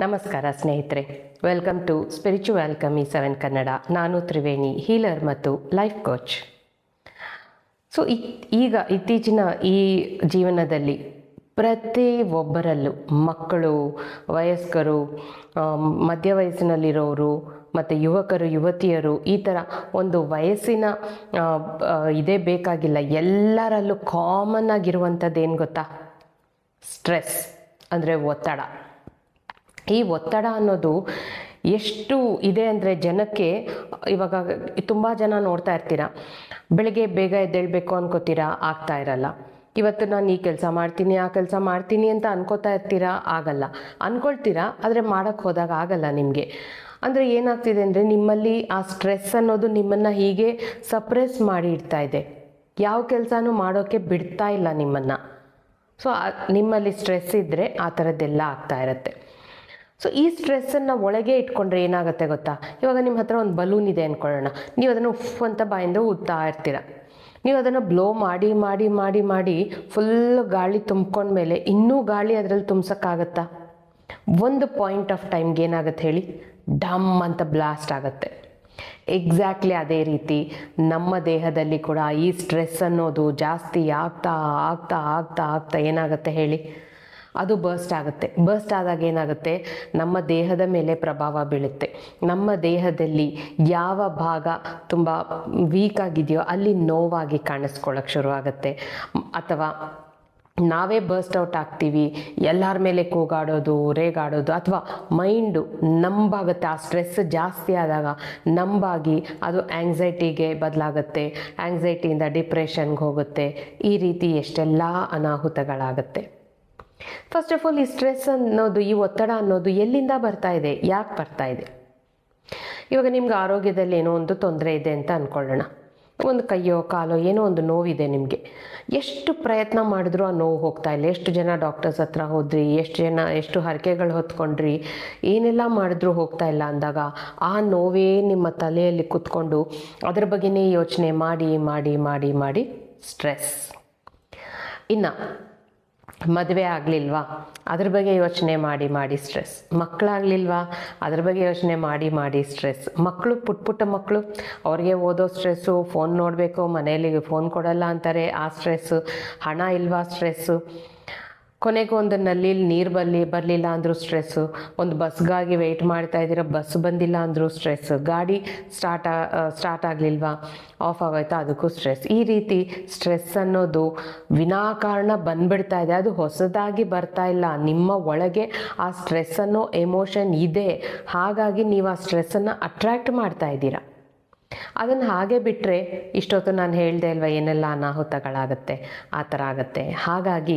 ನಮಸ್ಕಾರ ಸ್ನೇಹಿತರೆ, welcome to spiritual ಆಲ್ಕಮಿ 7 Kannada. ನಾನು ತ್ರಿವೇಣಿ, ಹೀಲರ್ ಮತ್ತು ಲೈಫ್ ಕೋಚ್. ಸೊ ಈಗ ಇತ್ತೀಚಿನ ಈ ಜೀವನದಲ್ಲಿ ಪ್ರತಿ ಒಬ್ಬರಲ್ಲೂ ಮಕ್ಕಳು, ವಯಸ್ಕರು, ಮಧ್ಯ ವಯಸ್ಸಿನಲ್ಲಿರೋರು ಮತ್ತು ಯುವಕರು, ಯುವತಿಯರು, ಈ ಥರ ಒಂದು ವಯಸ್ಸಿನ ಇದೇ ಬೇಕಾಗಿಲ್ಲ, ಎಲ್ಲರಲ್ಲೂ ಕಾಮನ್ ಆಗಿರುವಂಥದ್ದು ಏನು ಗೊತ್ತಾ? ಸ್ಟ್ರೆಸ್ ಅಂದರೆ ಒತ್ತಡ. ಈ ಒತ್ತಡ ಅನ್ನೋದು ಎಷ್ಟು ಇದೆ ಅಂದರೆ ಜನಕ್ಕೆ ಇವಾಗ ತುಂಬ ಜನ ನೋಡ್ತಾ ಇರ್ತೀರ, ಬೆಳಗ್ಗೆ ಬೇಗ ಎದ್ದೇಳಬೇಕು ಅನ್ಕೋತೀರಾ, ಆಗ್ತಾ ಇರಲ್ಲ. ಇವತ್ತು ನಾನು ಈ ಕೆಲಸ ಮಾಡ್ತೀನಿ, ಆ ಕೆಲಸ ಮಾಡ್ತೀನಿ ಅಂತ ಅನ್ಕೋತಾ ಇರ್ತೀರಾ, ಆಗಲ್ಲ. ಅನ್ಕೊಳ್ತೀರಾ, ಆದರೆ ಮಾಡೋಕ್ಕೆ ಹೋದಾಗ ಆಗಲ್ಲ ನಿಮಗೆ. ಅಂದರೆ ಏನಾಗ್ತಿದೆ ಅಂದರೆ ನಿಮ್ಮಲ್ಲಿ ಆ ಸ್ಟ್ರೆಸ್ ಅನ್ನೋದು ನಿಮ್ಮನ್ನು ಹೀಗೆ ಸಪ್ರೆಸ್ ಮಾಡಿ ಇಡ್ತಾ ಇದೆ. ಯಾವ ಕೆಲಸನೂ ಮಾಡೋಕ್ಕೆ ಬಿಡ್ತಾ ಇಲ್ಲ ನಿಮ್ಮನ್ನು. ಸೊ ನಿಮ್ಮಲ್ಲಿ ಸ್ಟ್ರೆಸ್ ಇದ್ದರೆ ಆ ಥರದ್ದೆಲ್ಲ ಆಗ್ತಾ ಇರುತ್ತೆ. ಸೊ ಈ ಸ್ಟ್ರೆಸ್ಸನ್ನು ಒಳಗೆ ಇಟ್ಕೊಂಡ್ರೆ ಏನಾಗುತ್ತೆ ಗೊತ್ತಾ? ಇವಾಗ ನಿಮ್ಮ ಹತ್ರ ಒಂದು ಬಲೂನ್ ಇದೆ ಅಂದ್ಕೊಳ್ಳೋಣ. ನೀವು ಅದನ್ನು ಉಫ್ ಅಂತ ಬಾಯಿಂದ ಊದ್ತಾ ಇರ್ತೀರ. ನೀವು ಅದನ್ನು ಬ್ಲೋ ಮಾಡಿ ಮಾಡಿ ಮಾಡಿ ಮಾಡಿ ಫುಲ್ ಗಾಳಿ ತುಂಬ್ಕೊಂಡ್ಮೇಲೆ ಇನ್ನೂ ಗಾಳಿ ಅದರಲ್ಲಿ ತುಂಬ್ಸೋಕ್ಕಾಗತ್ತಾ? ಒಂದು ಪಾಯಿಂಟ್ ಆಫ್ ಟೈಮ್ಗೆ ಏನಾಗುತ್ತೆ ಹೇಳಿ? ಡಮ್ ಅಂತ ಬ್ಲಾಸ್ಟ್ ಆಗುತ್ತೆ. ಎಕ್ಸಾಕ್ಟ್ಲಿ ಅದೇ ರೀತಿ ನಮ್ಮ ದೇಹದಲ್ಲಿ ಕೂಡ ಈ ಸ್ಟ್ರೆಸ್ ಅನ್ನೋದು ಜಾಸ್ತಿ ಆಗ್ತಾ ಆಗ್ತಾ ಆಗ್ತಾ ಆಗ್ತಾ ಏನಾಗುತ್ತೆ ಹೇಳಿ? ಅದು ಬರ್ಸ್ಟ್ ಆಗುತ್ತೆ. ಬರ್ಸ್ಟ್ ಆದಾಗ ಏನಾಗುತ್ತೆ? ನಮ್ಮ ದೇಹದ ಮೇಲೆ ಪ್ರಭಾವ ಬೀಳುತ್ತೆ. ನಮ್ಮ ದೇಹದಲ್ಲಿ ಯಾವ ಭಾಗ ತುಂಬ ವೀಕ್ ಆಗಿದೆಯೋ ಅಲ್ಲಿ ನೋವಾಗಿ ಕಾಣಿಸ್ಕೊಳ್ಳೋಕ್ಕೆ ಶುರುವಾಗುತ್ತೆ. ಅಥವಾ ನಾವೇ ಬರ್ಸ್ಟ್ ಔಟ್ ಆಗ್ತೀವಿ, ಎಲ್ಲರ ಮೇಲೆ ಕೂಗಾಡೋದು, ರೇಗಾಡೋದು, ಅಥವಾ ಮೈಂಡು ನಂಬಾಗುತ್ತೆ. ಆ ಸ್ಟ್ರೆಸ್ ಜಾಸ್ತಿ ಆದಾಗ ನಂಬಾಗಿ ಅದು ಆ್ಯಂಗ್ಸೈಟಿಗೆ ಬದಲಾಗುತ್ತೆ. ಆ್ಯಂಗ್ಸೈಟಿಯಿಂದ ಡಿಪ್ರೆಷನ್ಗೆ ಹೋಗುತ್ತೆ. ಈ ರೀತಿ ಎಷ್ಟೆಲ್ಲ ಅನಾಹುತಗಳಾಗುತ್ತೆ. ಫಸ್ಟ್ ಆಫ್ ಆಲ್, ಈ ಸ್ಟ್ರೆಸ್ ಅನ್ನೋದು, ಈ ಒತ್ತಡ ಅನ್ನೋದು ಎಲ್ಲಿಂದ ಬರ್ತಾ ಇದೆ, ಯಾಕೆ ಬರ್ತಾ ಇದೆ? ಇವಾಗ ನಿಮ್ಗೆ ಆರೋಗ್ಯದಲ್ಲಿ ಏನೋ ಒಂದು ತೊಂದರೆ ಇದೆ ಅಂತ ಅಂದ್ಕೊಳ್ಳೋಣ. ಒಂದು ಕೈಯೋ ಕಾಲೋ ಏನೋ ಒಂದು ನೋವಿದೆ ನಿಮಗೆ. ಎಷ್ಟು ಪ್ರಯತ್ನ ಮಾಡಿದ್ರೂ ಆ ನೋವು ಹೋಗ್ತಾ ಇಲ್ಲ. ಎಷ್ಟು ಜನ ಡಾಕ್ಟರ್ಸ್ ಹತ್ರ ಹೋದ್ರಿ, ಎಷ್ಟು ಹರಕೆಗಳು ಹೊತ್ಕೊಂಡ್ರಿ, ಏನೆಲ್ಲ ಮಾಡಿದ್ರೂ ಹೋಗ್ತಾ ಇಲ್ಲ ಅಂದಾಗ ಆ ನೋವೇ ನಿಮ್ಮ ತಲೆಯಲ್ಲಿ ಕೂತ್ಕೊಂಡು ಅದ್ರ ಬಗ್ಗೆನೇ ಯೋಚನೆ ಮಾಡಿ ಮಾಡಿ ಮಾಡಿ ಮಾಡಿ ಸ್ಟ್ರೆಸ್. ಇನ್ನು ಮದುವೆ ಆಗಲಿಲ್ವಾ, ಅದ್ರ ಬಗ್ಗೆ ಯೋಚನೆ ಮಾಡಿ ಮಾಡಿ ಸ್ಟ್ರೆಸ್. ಮಕ್ಕಳಾಗಲಿಲ್ವಾ, ಅದ್ರ ಬಗ್ಗೆ ಯೋಚನೆ ಮಾಡಿ ಮಾಡಿ ಸ್ಟ್ರೆಸ್. ಮಕ್ಕಳು, ಪುಟ್ಟ ಮಕ್ಕಳು, ಅವ್ರಿಗೆ ಓದೋ ಸ್ಟ್ರೆಸ್ಸು, ಫೋನ್ ನೋಡಬೇಕು, ಮನೆಯಲ್ಲಿ ಫೋನ್ ಕೊಡಲ್ಲ ಅಂತಾರೆ, ಆ ಸ್ಟ್ರೆಸ್ಸು. ಹಣ ಇಲ್ವಾ, ಸ್ಟ್ರೆಸ್ಸು. ಕೊನೆಗೂ ಒಂದು ನಲ್ಲಿಲಿ ನೀರು ಬರಲಿಲ್ಲ ಅಂದರೂ ಸ್ಟ್ರೆಸ್ಸು. ಒಂದು ಬಸ್ಗಾಗಿ ವೆಯ್ಟ್ ಮಾಡ್ತಾ ಇದ್ದೀರ, ಬಸ್ ಬಂದಿಲ್ಲ ಅಂದರೂ ಸ್ಟ್ರೆಸ್. ಗಾಡಿ ಸ್ಟಾರ್ಟ್ ಆಗಲಿಲ್ವಾ, ಆಫ್ ಆಗೋಯ್ತಾ, ಅದಕ್ಕೂ ಸ್ಟ್ರೆಸ್. ಈ ರೀತಿ ಸ್ಟ್ರೆಸ್ ಅನ್ನೋದು ವಿನಾಕಾರಣ ಬಂದ್ಬಿಡ್ತಾ ಇದೆ. ಅದು ಹೊಸದಾಗಿ ಬರ್ತಾ ಇಲ್ಲ, ನಿಮ್ಮ ಒಳಗೆ ಆ ಸ್ಟ್ರೆಸ್ ಅನ್ನೋ ಎಮೋಷನ್ ಇದೆ. ಹಾಗಾಗಿ ನೀವು ಆ ಸ್ಟ್ರೆಸ್ಸನ್ನು ಅಟ್ರ್ಯಾಕ್ಟ್ ಮಾಡ್ತಾ ಇದ್ದೀರಾ. ಅದನ್ನು ಹಾಗೆ ಬಿಟ್ಟರೆ ಇಷ್ಟೊತ್ತು ನಾನು ಹೇಳಿದೆ ಅಲ್ವ ಏನೆಲ್ಲ ಅನಾಹುತಗಳಾಗುತ್ತೆ, ಆ ಥರ ಆಗುತ್ತೆ. ಹಾಗಾಗಿ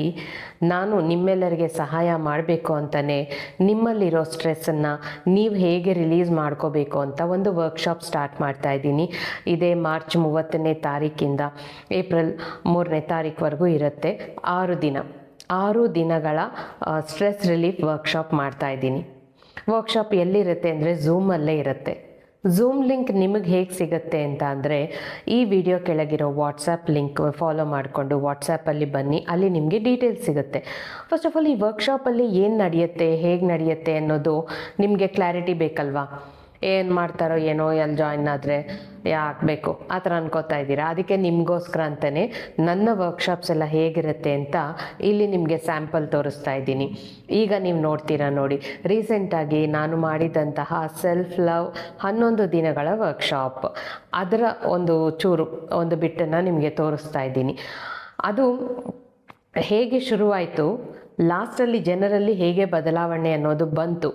ನಾನು ನಿಮ್ಮೆಲ್ಲರಿಗೆ ಸಹಾಯ ಮಾಡಬೇಕು ಅಂತಲೇ ನಿಮ್ಮಲ್ಲಿರೋ ಸ್ಟ್ರೆಸ್ಸನ್ನು ನೀವು ಹೇಗೆ ರಿಲೀಸ್ ಮಾಡ್ಕೋಬೇಕು ಅಂತ ಒಂದು ವರ್ಕ್ಶಾಪ್ ಸ್ಟಾರ್ಟ್ ಮಾಡ್ತಾ ಇದ್ದೀನಿ. ಇದೇ ಮಾರ್ಚ್ 30ನೇ ತಾರೀಕಿಂದ ಏಪ್ರಿಲ್ 3ನೇ ತಾರೀಕುವರೆಗೂ ಇರುತ್ತೆ. 6 ದಿನಗಳ ಸ್ಟ್ರೆಸ್ ರಿಲೀಫ್ ವರ್ಕ್ಶಾಪ್ ಮಾಡ್ತಾ ಇದ್ದೀನಿ. ವರ್ಕ್ಶಾಪ್ ಎಲ್ಲಿರುತ್ತೆ ಅಂದರೆ ಝೂಮಲ್ಲೇ ಇರುತ್ತೆ. ಝೂಮ್ ಲಿಂಕ್ ನಿಮಗೆ ಹೇಗೆ ಸಿಗುತ್ತೆ ಅಂತ ಅಂದರೆ, ಈ ವಿಡಿಯೋ ಕೆಳಗಿರೋ ವಾಟ್ಸಪ್ ಲಿಂಕ್ ಫಾಲೋ ಮಾಡಿಕೊಂಡು ವಾಟ್ಸಪ್ಪಲ್ಲಿ ಬನ್ನಿ, ಅಲ್ಲಿ ನಿಮಗೆ ಡೀಟೇಲ್ಸ್ ಸಿಗುತ್ತೆ. ಫಸ್ಟ್ ಆಫ್ ಆಲ್, ಈ ವರ್ಕ್ಶಾಪಲ್ಲಿ ಏನು ನಡೆಯುತ್ತೆ, ಹೇಗೆ ನಡೆಯುತ್ತೆ ಅನ್ನೋದು ನಿಮಗೆ ಕ್ಲಾರಿಟಿ ಬೇಕಲ್ವಾ? ಏನು ಮಾಡ್ತಾರೋ ಏನೋ, ಎಲ್ಲಿ ಜಾಯಿನ್ ಆದರೆ ಯಾಕೆ ಬೇಕು ಆ ಥರ ಅನ್ಕೋತಾ ಇದ್ದೀರಾ. ಅದಕ್ಕೆ ನಿಮಗೋಸ್ಕರ ಅಂತಲೇ ನನ್ನ ವರ್ಕ್ಶಾಪ್ಸ್ ಎಲ್ಲ ಹೇಗಿರುತ್ತೆ ಅಂತ ಇಲ್ಲಿ ನಿಮಗೆ ಸ್ಯಾಂಪಲ್ ತೋರಿಸ್ತಾ ಇದ್ದೀನಿ. ಈಗ ನೀವು ನೋಡ್ತೀರಾ ನೋಡಿ, ರೀಸೆಂಟಾಗಿ ನಾನು ಮಾಡಿದಂತಹ ಸೆಲ್ಫ್ ಲವ್ 11 ದಿನಗಳ ವರ್ಕ್ಶಾಪ್, ಅದರ ಒಂದು ಬಿಟ್ಟನ್ನು ನಿಮಗೆ ತೋರಿಸ್ತಾ ಇದ್ದೀನಿ. ಅದು ಹೇಗೆ ಶುರುವಾಯಿತು, ಲಾಸ್ಟಲ್ಲಿ ಜನರಲ್ಲಿ ಹೇಗೆ ಬದಲಾವಣೆ ಅನ್ನೋದು ಬಂತು,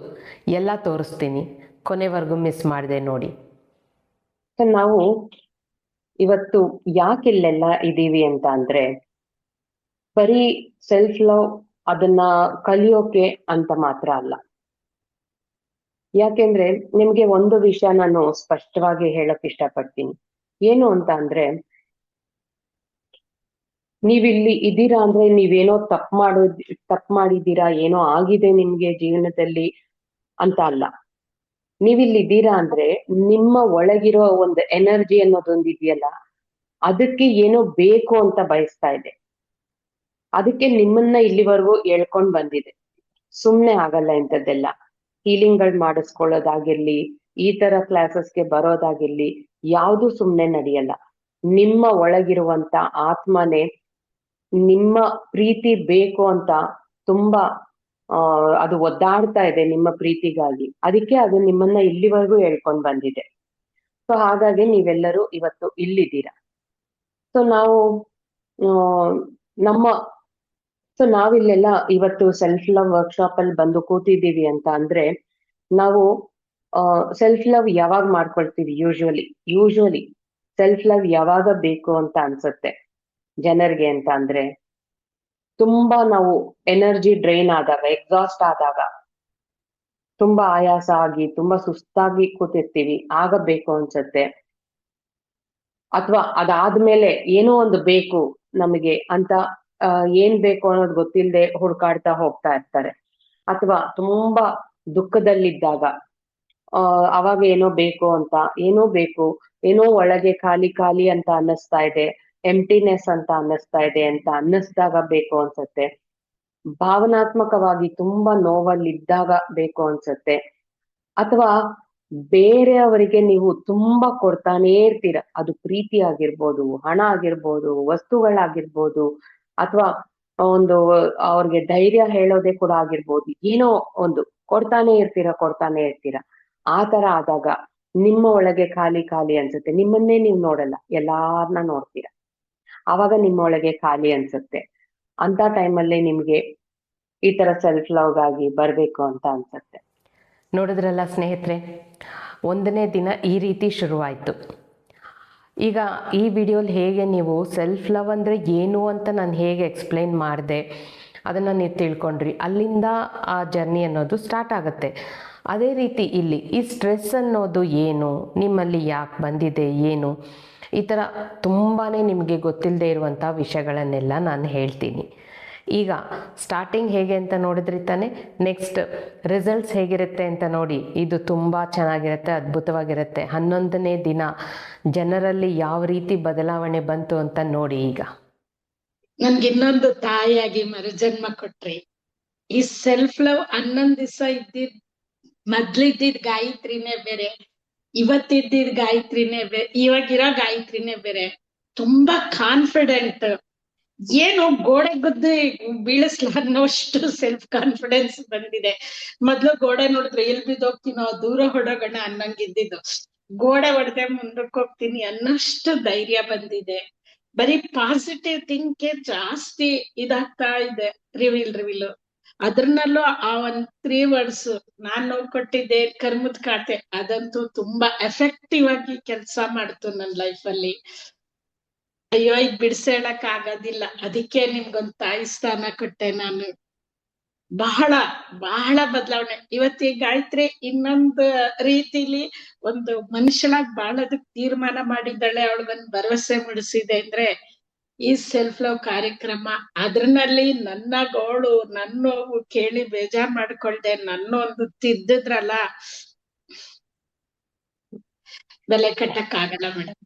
ಎಲ್ಲ ತೋರಿಸ್ತೀನಿ. ಕೊನೆವರೆಗೂ ಮಿಸ್ ಮಾಡಿದೆ ನೋಡಿ. ನಾವು ಇವತ್ತು ಯಾಕೆ ಇಲ್ಲೆಲ್ಲ ಇದ್ದೀವಿ ಅಂತ ಅಂದ್ರೆ, ಬರೀ ಸೆಲ್ಫ್ ಲವ್ ಅದನ್ನ ಕಲಿಯೋಕೆ ಅಂತ ಮಾತ್ರ ಅಲ್ಲ. ಯಾಕೆಂದ್ರೆ ನಿಮ್ಗೆ ಒಂದು ವಿಷಯ ನಾನು ಸ್ಪಷ್ಟವಾಗಿ ಹೇಳಕ್ ಇಷ್ಟಪಡ್ತೀನಿ. ಏನು ಅಂತ ಅಂದ್ರೆ, ನೀವಿಲ್ಲಿ ಇದ್ದೀರಾ ಅಂದ್ರೆ ನೀವೇನೋ ತಪ್ಪು ಮಾಡಿದ್ದೀರಾ, ಏನೋ ಆಗಿದೆ ನಿಮ್ಗೆ ಜೀವನದಲ್ಲಿ ಅಂತ ಅಲ್ಲ. ನೀವಿಲ್ಲಿದ್ದೀರಾ ಅಂದ್ರೆ ನಿಮ್ಮ ಒಳಗಿರೋ ಒಂದು ಎನರ್ಜಿ ಅನ್ನೋದೊಂದಿದೆಯಲ್ಲ, ಅದಕ್ಕೆ ಏನೋ ಬೇಕು ಅಂತ ಬಯಸ್ತಾ ಇದೆ. ಅದಕ್ಕೆ ನಿಮ್ಮನ್ನ ಇಲ್ಲಿವರೆಗೂ ಎಳ್ಕೊಂಡ್ ಬಂದಿದೆ. ಸುಮ್ನೆ ಆಗಲ್ಲ ಇಂಥದ್ದೆಲ್ಲ. ಹೀಲಿಂಗ್ಗಳು ಮಾಡಿಸ್ಕೊಳ್ಳೋದಾಗಿರ್ಲಿ, ಈ ತರ ಕ್ಲಾಸಸ್ಗೆ ಬರೋದಾಗಿರ್ಲಿ, ಯಾವುದು ಸುಮ್ನೆ ನಡೆಯಲ್ಲ. ನಿಮ್ಮ ಒಳಗಿರುವಂತ ಆತ್ಮನೇ ನಿಮ್ಮ ಪ್ರೀತಿ ಬೇಕು ಅಂತ ತುಂಬಾ ಅದು ಒದ್ದಾಡ್ತಾ ಇದೆ ನಿಮ್ಮ ಪ್ರೀತಿಗಾಗಿ. ಅದಕ್ಕೆ ಅದು ನಿಮ್ಮನ್ನ ಇಲ್ಲಿವರೆಗೂ ಹೇಳ್ಕೊಂಡ್ ಬಂದಿದೆ. ಸೊ ಹಾಗಾಗಿ ನೀವೆಲ್ಲರೂ ಇವತ್ತು ಇಲ್ಲಿದ್ದೀರಾ. ಸೊ ನಾವು ಆ, ನಮ್ಮ ಸೊ ನಾವಿಲ್ಲೆಲ್ಲ ಇವತ್ತು ಸೆಲ್ಫ್ ಲವ್ ವರ್ಕ್ಶಾಪ್ ಅಲ್ಲಿ ಬಂದು ಕೂತಿದ್ದೀವಿ ಅಂತ ಅಂದ್ರೆ, ನಾವು ಸೆಲ್ಫ್ ಲವ್ ಯಾವಾಗ ಮಾಡ್ಕೊಳ್ತೀವಿ? ಯೂಶುವಲಿ ಸೆಲ್ಫ್ ಲವ್ ಯಾವಾಗ ಬೇಕು ಅಂತ ಅನ್ಸುತ್ತೆ ಜನರಿಗೆ ಅಂತ ಅಂದ್ರೆ, ತುಂಬಾ ನಾವು ಎನರ್ಜಿ ಡ್ರೈನ್ ಆದಾಗ, ಎಕ್ಸಾಸ್ಟ್ ಆದಾಗ, ತುಂಬಾ ಆಯಾಸ ಆಗಿ ತುಂಬಾ ಸುಸ್ತಾಗಿ ಕೂತಿರ್ತೀವಿ, ಆಗ ಬೇಕು ಅನ್ಸುತ್ತೆ. ಅಥವಾ ಅದಾದ್ಮೇಲೆ ಏನೋ ಒಂದು ಬೇಕು ನಮಗೆ ಅಂತ ಏನ್ ಬೇಕು ಅನ್ನೋದು ಗೊತ್ತಿಲ್ಲದೆ ಹುಡ್ಕಾಡ್ತಾ ಹೋಗ್ತಾ ಇರ್ತಾರೆ. ಅಥವಾ ತುಂಬಾ ದುಃಖದಲ್ಲಿದ್ದಾಗ ಅವಾಗ ಏನೋ ಬೇಕು ಅಂತ, ಏನೋ ಒಳಗೆ ಖಾಲಿ ಖಾಲಿ ಅಂತ ಅನ್ನಿಸ್ತಾ ಇದೆ, ಎಂಟಿನೆಸ್ ಅಂತ ಅನ್ನಿಸ್ತಾ ಇದೆ ಅಂತ ಅನ್ನಿಸ್ದಾಗ ಬೇಕು ಅನ್ಸತ್ತೆ. ಭಾವನಾತ್ಮಕವಾಗಿ ತುಂಬಾ ನೋವಲ್ಲಿದ್ದಾಗ ಬೇಕು ಅನ್ಸತ್ತೆ. ಅಥವಾ ಬೇರೆಯವರಿಗೆ ನೀವು ತುಂಬಾ ಕೊಡ್ತಾನೇ ಇರ್ತೀರ, ಅದು ಪ್ರೀತಿ ಆಗಿರ್ಬೋದು, ಹಣ ಆಗಿರ್ಬೋದು, ವಸ್ತುಗಳಾಗಿರ್ಬೋದು, ಅಥವಾ ಒಂದು ಅವ್ರಿಗೆ ಧೈರ್ಯ ಹೇಳೋದೇ ಕೂಡ ಆಗಿರ್ಬೋದು, ಏನೋ ಒಂದು ಕೊಡ್ತಾನೆ ಇರ್ತೀರ. ಆ ತರ ಆದಾಗ ನಿಮ್ಮ ಒಳಗೆ ಖಾಲಿ ಖಾಲಿ ಅನ್ಸುತ್ತೆ. ನಿಮ್ಮನ್ನೇ ನೀವು ನೋಡಲ್ಲ, ಎಲ್ಲಾರ್ನ ನೋಡ್ತೀರ. ಆವಾಗ ನಿಮ್ಮ ಒಳಗೆ ಖಾಲಿ ಅನ್ಸುತ್ತೆ. ಅಂತ ಟೈಮಲ್ಲಿ ನಿಮ್ಗೆ ಈ ತರ ಸೆಲ್ಫ್ ಲವ್ ಆಗಿ ಬರ್ಬೇಕು ಅಂತ ಅನ್ಸುತ್ತೆ. ನೋಡಿದ್ರಲ್ಲ ಸ್ನೇಹಿತರೆ, 1ನೇ ದಿನ ಈ ರೀತಿ ಶುರುವಾಯಿತು. ಈಗ ಈ ವಿಡಿಯೋಲಿ ಹೇಗೆ ನೀವು ಸೆಲ್ಫ್ ಲವ್ ಅಂದರೆ ಏನು ಅಂತ ನಾನು ಹೇಗೆ ಎಕ್ಸ್ಪ್ಲೈನ್ ಮಾಡಿದೆ ಅದನ್ನು ನೀವು ತಿಳ್ಕೊಂಡ್ರಿ, ಅಲ್ಲಿಂದ ಆ ಜರ್ನಿ ಅನ್ನೋದು ಸ್ಟಾರ್ಟ್ ಆಗುತ್ತೆ. ಅದೇ ರೀತಿ ಇಲ್ಲಿ ಈ ಸ್ಟ್ರೆಸ್ ಅನ್ನೋದು ಏನು, ನಿಮ್ಮಲ್ಲಿ ಯಾಕೆ ಬಂದಿದೆ, ಏನು, ಈ ಥರ ತುಂಬಾ ನಿಮಗೆ ಗೊತ್ತಿಲ್ಲದೆ ಇರುವಂಥ ವಿಷಯಗಳನ್ನೆಲ್ಲ ನಾನು ಹೇಳ್ತೀನಿ. ಈಗ ಸ್ಟಾರ್ಟಿಂಗ್ ಹೇಗೆ ಅಂತ ನೋಡಿದ್ರಿ ತಾನೆ, ನೆಕ್ಸ್ಟ್ ರಿಸಲ್ಟ್ಸ್ ಹೇಗಿರುತ್ತೆ ಅಂತ ನೋಡಿ. ಇದು ತುಂಬ ಚೆನ್ನಾಗಿರುತ್ತೆ, ಅದ್ಭುತವಾಗಿರುತ್ತೆ. 11ನೇ ದಿನ ಜನರಲ್ಲಿ ಯಾವ ರೀತಿ ಬದಲಾವಣೆ ಬಂತು ಅಂತ ನೋಡಿ. ಈಗ ನನ್ಗೆ ಇನ್ನೊಂದು ತಾಯಿಯಾಗಿ ಮರುಜನ್ಮ ಕೊಟ್ರಿ. ಈ ಸೆಲ್ಫ್ ಲವ್ 11 ದಿವಸ ಮೊದ್ಲಿದ್ದಿದ್ ಗಾಯತ್ರಿನೇ ಬೇರೆ, ಇವತ್ತಿದ್ದಿದ್ ಗಾಯತ್ರಿನೇ ಬೇರೆ, ಇವಾಗಿರೋ ಗಾಯತ್ರಿನೇ ಬೇರೆ. ತುಂಬಾ ಕಾನ್ಫಿಡೆಂಟ್, ಏನು ಗೋಡೆ ಗುದ್ದು ಬೀಳಿಸ್ಲ ಅನ್ನೋಷ್ಟು ಸೆಲ್ಫ್ ಕಾನ್ಫಿಡೆನ್ಸ್ ಬಂದಿದೆ. ಮೊದ್ಲು ಗೋಡೆ ನೋಡಿದ್ರೆ ಎಲ್ ಬಿದ್ದೋಗ್ತೀನೋ, ದೂರ ಹೊಡೋಗೋಣ ಅನ್ನಂಗಿದ್ದಿದ್ದು, ಗೋಡೆ ಹೊಡೆದೆ ಮುಂದಕ್ಕೆ ಹೋಗ್ತೀನಿ ಅನ್ನೋಷ್ಟು ಧೈರ್ಯ ಬಂದಿದೆ. ಬರೀ ಪಾಸಿಟಿವ್ ಥಿಂಕ್ ಜಾಸ್ತಿ ಇದಾಗ್ತಾ ಇದೆ. ರಿವೀಲ್ ಅದ್ರಲ್ಲೂ ಆ 3 ವರ್ಡ್ಸ್ ನಾನು ಕೊಟ್ಟಿದ್ದೆ, ಕರ್ಮದ ಖಾತೆ, ಅದಂತೂ ತುಂಬಾ ಎಫೆಕ್ಟಿವ್ ಆಗಿ ಕೆಲಸ ಮಾಡ್ತು ನನ್ನ ಲೈಫ್ ಅಲ್ಲಿ. ಅಯ್ಯೋ ಈಗ ಬಿಡ್ಸೇಳಕ್ ಆಗೋದಿಲ್ಲ, ಅದಕ್ಕೆ ನಿಮ್ಗೊಂದ್ ತಾಯಿ ಸ್ಥಾನ ಕೊಟ್ಟೆ ನಾನು. ಬಹಳ ಬಹಳ ಬದಲಾವಣೆ. ಇವತ್ತಿ ಗಾಯತ್ರಿ ಇನ್ನೊಂದು ರೀತಿಲಿ ಒಂದು ಮನುಷ್ಯನಾಗ್ ಬಾಳೋದಕ್ ತೀರ್ಮಾನ ಮಾಡಿದ್ದಾಳೆ, ಅವಳಿಗೊಂದು ಭರವಸೆ ಮೂಡಿಸಿದೆ ಅಂದ್ರೆ ಈ ಸೆಲ್ಫ್ ಲವ್ ಕಾರ್ಯಕ್ರಮ. ಅದ್ರಲ್ಲಿ ನನ್ನ ಗೋಳು, ನನ್ನ ನೋವು ಕೇಳಿ ಬೇಜಾರ್ ಮಾಡ್ಕೊಳ್ದೆ ನನ್ನೊಂದು ತಿದ್ದಿದ್ರಲ್ಲ, ಬೆಲೆ ಕಟ್ಟಕ್ ಆಗಲ್ಲ madam.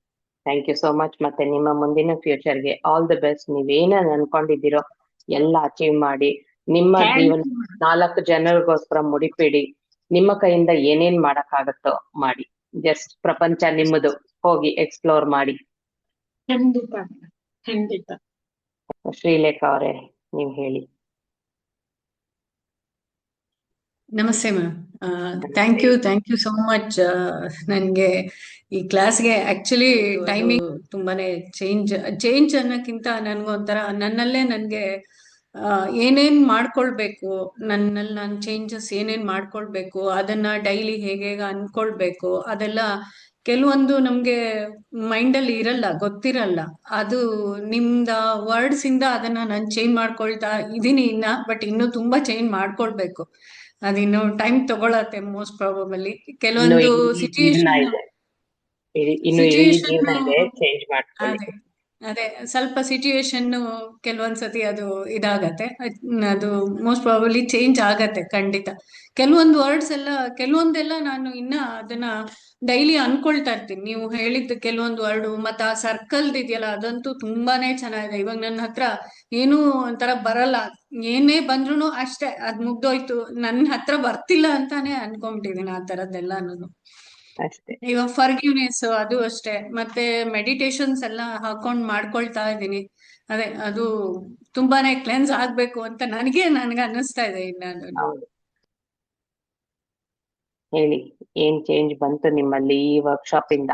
Thank you so much. ಮತ್ತೆ ನಿಮ್ಮ ಮುಂದಿನ ಫ್ಯೂಚರ್ಗೆ ಆಲ್ ದಿ ಬೆಸ್ಟ್. ನೀವೇನೇನ್ ಅನ್ಕೊಂಡಿದ್ದೀರೋ ಎಲ್ಲ ಅಚೀವ್ ಮಾಡಿ, ನಿಮ್ಮ ಜೀವನ 4 ಜನರಿಗೋಸ್ಕರ ಮುಡಿಪಿಡಿ. ನಿಮ್ಮ ಕೈಯಿಂದ ಏನೇನ್ ಮಾಡಕ್ಕಾಗತ್ತೋ ಮಾಡಿ. ಜಸ್ಟ್ ಪ್ರಪಂಚ ನಿಮ್ಮದು, ಹೋಗಿ ಎಕ್ಸ್ಪ್ಲೋರ್ ಮಾಡಿ. ಖಂಡಿತ ಖಂಡಿತ. ಶ್ರೀಲೇಖಾ ಅವರೇ, ನೀವ್ ಹೇಳಿ. ನಮಸ್ತೆ ma'am. Thank you so much. ನನ್ಗೆ ಈ ಕ್ಲಾಸ್ಗೆ ಆಕ್ಚುಲಿ ಟೈಮಿಂಗ್ ತುಂಬಾನೇ ಚೇಂಜ್ ಅನ್ನೋಕ್ಕಿಂತ ನನ್ಗೊಂಥರ ನನ್ಗೆ ಏನೇನ್ ಮಾಡ್ಕೊಳ್ಬೇಕು, ನನ್ನಲ್ಲಿ ನಾನು ಚೇಂಜಸ್ ಏನೇನ್ ಮಾಡ್ಕೊಳ್ಬೇಕು, ಅದನ್ನ ಡೈಲಿ ಹೇಗೆ ಅನ್ಕೊಳ್ಬೇಕು, ಅದೆಲ್ಲ ಕೆಲವೊಂದು ನಮ್ಗೆ ಮೈಂಡಲ್ಲಿ ಇರಲ್ಲ, ಗೊತ್ತಿರಲ್ಲ. ಅದು ನಿಮ್ದ ವರ್ಡ್ಸ್ ಇಂದ ಅದನ್ನ ನಾನು ಚೇಂಜ್ ಮಾಡ್ಕೊಳ್ತಾ ಇದೀನಿ ಬಟ್ ಇನ್ನೂ ತುಂಬಾ ಚೇಂಜ್ ಮಾಡ್ಕೊಳ್ಬೇಕು. ಅದಿನ್ನು ಟೈಮ್ ತಗೊಳತ್ತೆ ಮೋಸ್ಟ್ ಪ್ರಾಬಬಲಿ. ಕೆಲವೊಂದು ಸಿಚುಯೇಷನ್ ಚೇಂಜ್ ಮಾಡ್ಕೊಳ್ಳಿ. ಅದೇ ಸ್ವಲ್ಪ ಸಿಚುಯೇಷನ್ ಕೆಲವೊಂದ್ಸತಿ ಅದು ಇದಾಗತ್ತೆ. ಅದು ಮೋಸ್ಟ್ ಪ್ರಾಬಬ್ಲಿ ಚೇಂಜ್ ಆಗತ್ತೆ ಖಂಡಿತ. ಕೆಲವೊಂದು ವರ್ಡ್ಸ್ ಎಲ್ಲ ಕೆಲವೊಂದೆಲ್ಲ ನಾನು ಇನ್ನ ಅದನ್ನ ಡೈಲಿ ಅನ್ಕೊಳ್ತಾ ಇರ್ತೀನಿ. ನೀವು ಹೇಳಿದ್ದು ಕೆಲವೊಂದು ವರ್ಡ್ ಮತ್ತೆ ಆ ಸರ್ಕಲ್ದ್ ಇದೆಯಲ್ಲ ಅದಂತೂ ತುಂಬಾನೇ ಚೆನ್ನಾಗಿದೆ. ಇವಾಗ ನನ್ನ ಹತ್ರ ಏನೂ ಒಂಥರ ಬರಲ್ಲ, ಏನೇ ಬಂದ್ರೂ ಅಷ್ಟೇ ಅದ್ ಮುಗ್ದೋಯ್ತು, ನನ್ನ ಹತ್ರ ಬರ್ತಿಲ್ಲ ಅಂತಾನೆ ಅನ್ಕೊಂಬಿಟ್ಟಿದೀನಿ ಆ ತರದ್ದೆಲ್ಲಾನು. ಅಷ್ಟೇ. ಇವಾಗ ಫರ್ಗಿವ್ನೆಸ್ ಅದು ಅಷ್ಟೇ. ಮತ್ತೆ ಮೆಡಿಟೇಷನ್ಸ್ ಎಲ್ಲ ಹಾಕೊಂಡ್ ಮಾಡ್ಕೊಳ್ತಾ ಇದ್ದೀನಿ. ಅದೇ ಅದು ತುಂಬಾನೇ ಕ್ಲೆನ್ಸ್ ಆಗ್ಬೇಕು ಅಂತ ನನ್ಗೆ ಅನ್ನಿಸ್ತಾ ಇದೆ ಇನ್ನು. ಹೌದು. ಹೇಳಿ, ಏನ್ ಚೇಂಜ್ ಬಂತು ನಿಮ್ಮಲ್ಲಿ ಈ ವರ್ಕ್ಶಾಪ್ ಇಂದ?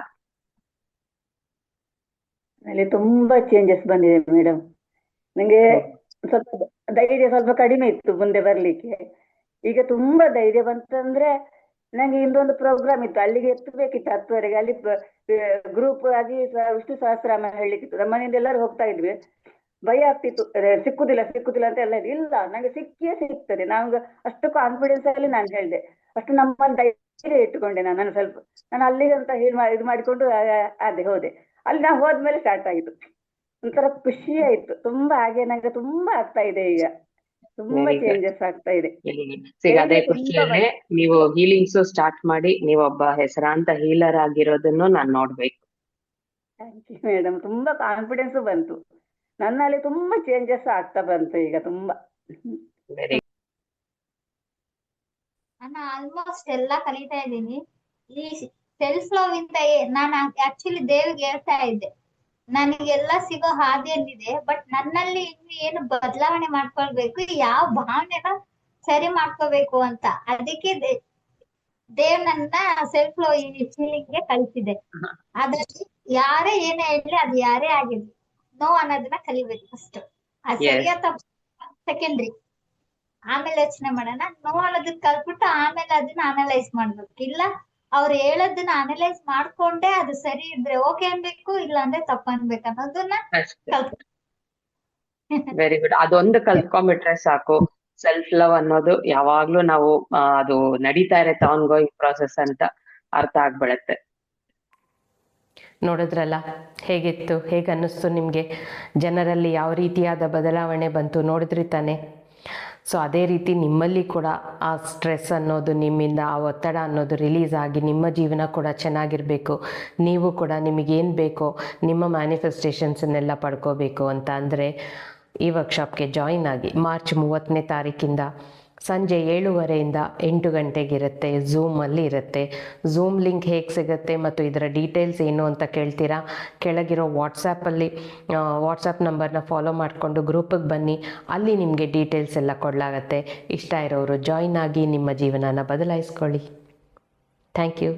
ಅಲ್ಲಿ ತುಂಬಾ ಚೇಂಜಸ್ ಬಂದಿದೆ ಮೇಡಮ್. ನಂಗೆ ಸ್ವಲ್ಪ ಧೈರ್ಯ ಸ್ವಲ್ಪ ಕಡಿಮೆ ಇತ್ತು ಮುಂದೆ ಬರ್ಲಿಕ್ಕೆ. ಈಗ ತುಂಬಾ ಧೈರ್ಯ ಬಂತಂದ್ರೆ, ನಂಗೆ ಇನ್ನೊಂದು ಪ್ರೋಗ್ರಾಮ್ ಇತ್ತು, ಅಲ್ಲಿಗೆ ಎತ್ತಬೇಕಿತ್ತು 10ವರೆಗೆ. ಅಲ್ಲಿ ಗ್ರೂಪ್ ಆಗಿ ವಿಷ್ಣು ಸಹಸ್ರನಾಮ ಹೇಳಲಿಕ್ಕಿತ್ತು. ನಮ್ಮ ಮನೆಯಿಂದ ಎಲ್ಲರೂ ಹೋಗ್ತಾ ಇದ್ವಿ. ಭಯ ಆಗ್ತಿತ್ತು, ಸಿಕ್ಕುದಿಲ್ಲ ಅಂತ ಎಲ್ಲ ಇಲ್ಲ, ನಂಗೆ ಸಿಕ್ಕಿಯೇ ಸಿಗ್ತದೆ. ನಾವು ಅಷ್ಟು ಕಾನ್ಫಿಡೆನ್ಸ್ ಅಲ್ಲಿ ನಾನು ಹೇಳಿದೆ, ಅಷ್ಟು ನಮ್ಮಲ್ಲಿ ಧೈರ್ಯ ಇಟ್ಟುಕೊಂಡೆ ನಾನು ಸ್ವಲ್ಪ. ನಾನು ಅಲ್ಲಿಗೆ ಅಂತ ಇದು ಮಾಡಿಕೊಂಡು ಅದೇ ಹೋದೆ. ಅಲ್ಲಿ ನಾವು ಹೋದ್ಮೇಲೆ ಸ್ಟಾರ್ಟ್ ಆಯಿತು. ಒಂಥರ ಖುಷಿ ಆಯ್ತು ತುಂಬಾ. ಹಾಗೆ ನಂಗೆ ತುಂಬಾ ಆಗ್ತಾ ಇದೆ ಈಗ, ತುಂಬಾ ಚೇಂಜಸ್ ಆಗ್ತಾ ಇದೆ. ಅದೇ ಖುಷಿಯಲ್ಲೇ ನೀವು ಹೀಲಿಂಗ್ಸ್ ಸ್ಟಾರ್ಟ್ ಮಾಡಿ ನೀವೊಬ್ಬ ಹೆಸರಾಂತ ಹೀಲರ್ ಆಗಿರೋದನ್ನು ನಾನ್ ನೋಡ್ಬೇಕು. Thank you madam. ತುಂಬಾ ಕಾನ್ಫಿಡೆನ್ಸ್ ಬಂತು ನನ್ನಲ್ಲಿ, ತುಂಬಾ ಚೇಂಜಸ್ ಆಗ್ತಾ ಬಂತು ಈಗ ತುಂಬಾ. ವೆರಿ ನಾನು ಆಲ್ಮೋಸ್ಟ್ ಎಲ್ಲ ಕಲಿತಾ ಇದ್ದೀನಿ. ಈ ಸೆಲ್ಫ್ ಲವ್ ಇಂದ ನಾನು ಆಕ್ಚುಲಿ ದೇವ್ರಿಗೆ ಹೇಳ್ತಾ ಇದ್ದೆ, ನನಗೆಲ್ಲ ಸಿಗೋ ಹಾದಿ ಏನಿದೆ, ಬಟ್ ನನ್ನಲ್ಲಿ ಇನ್ನು ಏನು ಬದಲಾವಣೆ ಮಾಡ್ಕೊಳ್ಬೇಕು, ಯಾವ ಭಾವನೆನ ಸರಿ ಮಾಡ್ಕೋಬೇಕು ಅಂತ. ಅದಕ್ಕೆ ದೇವ್ ನನ್ನ ಸೆಲ್ಫ್ ಲವ್ ಹೀಲಿಂಗ್ ಗೆ ಕಲಿಸಿದೆ. ಅದ್ರಲ್ಲಿ ಯಾರೇ ಏನೇ ಹೇಳಿ, ಅದು ಯಾರೇ ಆಗಿರ್ಲಿ, ನೋ ಅನ್ನೋದನ್ನ ಕಲಿಬೇಕು ಫಸ್ಟ್. ಅದು ಸರಿಯಾ ತಪ್ಪು ಸೆಕೆಂಡ್ರಿ, ಆಮೇಲೆ ಯೋಚನೆ ಮಾಡೋಣ. ನೋ ಅನ್ನೋದನ್ನ ಕಲ್ತ್ಬಿಟ್ಟು ಆಮೇಲೆ ಅದನ್ನ ಅನಲೈಸ್ ಮಾಡ್ಬೇಕು. ಇಲ್ಲ ಅವ್ರು ಹೇಳೋದನ್ನ ಅನಲೈಸ್ ಮಾಡ್ಕೊಂಡೆ ಅದು ಸರಿ ಇದ್ರೆ ಓಕೆ ಅನ್ಬೇಕು, ಇಲ್ಲ ಅಂದ್ರೆ ತಪ್ಪು ಅನ್ಬೇಕು ಅನ್ನೋದನ್ನ ಕಲ್ತ್ಬೇಕು. Very good. ಅದೊಂದು ಕಲ್ತ್ಕೊಂಡ್ಬಿಟ್ರೆ ಸಾಕು. ಸೆಲ್ಫ್ ಲವ್ ಅನ್ನೋದು ಯಾವಾಗ್ಲೂ ನಾವು ಅದು ನಡೀತಾ ಇರತ್ತೆ, ಆನ್ ಗೋಯಿಂಗ್ ಪ್ರಾಸೆಸ್ ಅಂತ ಅರ್ಥ ಆಗ್ಬಿಡತ್ತೆ. ನೋಡಿದ್ರಲ್ಲ ಹೇಗಿತ್ತು, ಹೇಗೆ ಅನ್ನಿಸ್ತು ನಿಮಗೆ, ಜನರಲ್ಲಿ ಯಾವ ರೀತಿಯಾದ ಬದಲಾವಣೆ ಬಂತು ನೋಡಿದ್ರಿ ತಾನೆ. ಸೊ ಅದೇ ರೀತಿ ನಿಮ್ಮಲ್ಲಿ ಕೂಡ ಆ ಸ್ಟ್ರೆಸ್ ಅನ್ನೋದು, ನಿಮ್ಮಿಂದ ಆ ಒತ್ತಡ ಅನ್ನೋದು ರಿಲೀಸ್ ಆಗಿ ನಿಮ್ಮ ಜೀವನ ಕೂಡ ಚೆನ್ನಾಗಿರಬೇಕು. ನೀವು ಕೂಡ ನಿಮಗೇನು ಬೇಕೋ ನಿಮ್ಮ ಮ್ಯಾನಿಫೆಸ್ಟೇಷನ್ಸನ್ನೆಲ್ಲ ಪಡ್ಕೋಬೇಕು ಅಂತ ಅಂದರೆ ಈ ವರ್ಕ್ಶಾಪ್ಗೆ ಜಾಯಿನ್ ಆಗಿ. ಮಾರ್ಚ್ 30ನೇ ತಾರೀಕಿಂದ ಸಂಜೆ 7:30ಇಂದ 8 ಗಂಟೆಗಿರುತ್ತೆ. ಝೂಮಲ್ಲಿ ಇರುತ್ತೆ. ಝೂಮ್ ಲಿಂಕ್ ಹೇಗೆ ಸಿಗುತ್ತೆ ಮತ್ತು ಇದರ ಡೀಟೇಲ್ಸ್ ಏನು ಅಂತ ಕೇಳ್ತೀರಾ, ಕೆಳಗಿರೋ ವಾಟ್ಸಪ್ ನಂಬರ್ನ ಫಾಲೋ ಮಾಡಿಕೊಂಡು ಗ್ರೂಪಿಗೆ ಬನ್ನಿ, ಅಲ್ಲಿ ನಿಮಗೆ ಡೀಟೇಲ್ಸ್ ಎಲ್ಲ ಕೊಡಲಾಗತ್ತೆ. ಇಷ್ಟ ಇರೋರು ಜಾಯಿನ್ ಆಗಿ ನಿಮ್ಮ ಜೀವನನ ಬದಲಾಯಿಸ್ಕೊಳ್ಳಿ. Thank you.